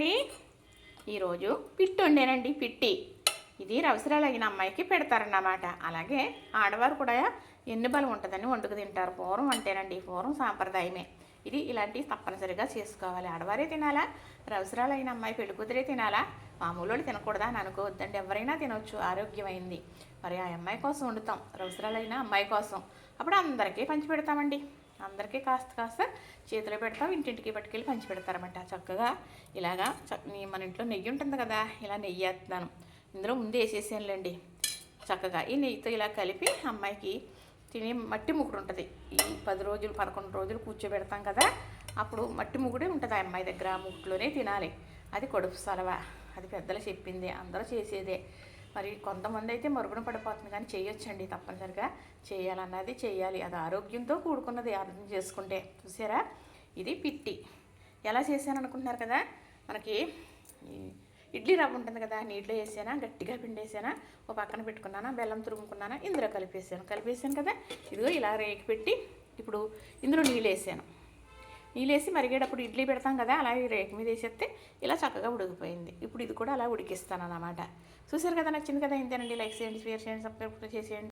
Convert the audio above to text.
బాగున్నారండి. ఈరోజు పిట్టి వండానండి. పిట్టి ఇది అవసరాలైన అమ్మాయికి పెడతారన్నమాట. అలాగే ఆడవారు కూడా ఎన్ని బలం ఉంటుందని వండుకు తింటారు. పూర్వం అంటేనండి, పూర్వం సాంప్రదాయమే ఇది. ఇలాంటివి తప్పనిసరిగా చేసుకోవాలి. ఆడవారే తినాలా, అవసరాలైన అమ్మాయి పెళ్లి కుదిరే తినాలా, మామూలు వాళ్ళు తినకూడదా అని అనుకోవద్దండి. ఎవరైనా తినవచ్చు, ఆరోగ్యమైంది. మరి ఆ అమ్మాయి కోసం వండుతాం, అవసరాలైన అమ్మాయి కోసం. అప్పుడు అందరికీ పంచి పెడతామండి. అందరికీ కాస్త కాస్త చేతిలో పెడతాం, ఇంటింటికి పట్టుకెళ్ళి పంచి పెడతారన్నమాట. చక్కగా ఇలాగా మన ఇంట్లో నెయ్యి ఉంటుంది కదా, ఇలా నెయ్యి వేస్తున్నాను. ఇందులో ముందు వేసేసానులేండి. చక్కగా ఈ నెయ్యితో ఇలా కలిపి అమ్మాయికి తినే మట్టి ముగ్గుడు ఉంటుంది. ఈ 10 రోజులు 11 రోజులు కూర్చోబెడతాం కదా, అప్పుడు మట్టి ముగ్గుడే ఉంటుంది ఆ అమ్మాయి దగ్గర. ఆ ముగ్గులోనే తినాలి. అది కడుపు సలవ. అది పెద్దలు చెప్పింది, అందరూ చేసేదే. మరి కొంతమంది అయితే మరుగున పడిపోతుంది, కానీ చేయొచ్చండి. తప్పనిసరిగా చేయాలన్నది చేయాలి. అది ఆరోగ్యంతో కూడుకున్నది, అర్థం చేసుకుంటే. చూసారా, ఇది పిట్టి ఎలా చేశాను అనుకుంటున్నారు కదా. మనకి ఇడ్లీ రవ్వ ఉంటుంది కదా, నీటిలో వేసానా, గట్టిగా పిండేసానా, ఒక పక్కన పెట్టుకున్నానా, బెల్లం తురుముకున్నానా, ఇందులో కలిపేసాను కదా. ఇదిగో ఇలా రేకి పెట్టి ఇప్పుడు ఇందులో నీళ్ళు వేసాను. నీళ్ళేసి మరిగేటప్పుడు ఇడ్లీ పెడతాం కదా, అలాగే రేకు మీద వేసేస్తే ఇలా చక్కగా ఉడికిపోయింది. ఇప్పుడు ఇది కూడా అలా ఉడికిస్తాను అన్నమాట. చూసారు కదా, నచ్చింది కదా. ఇంతేనండి. లైక్ చేయండి, షేర్ చేయండి, సబ్స్క్రైబ్ చేసేయండి.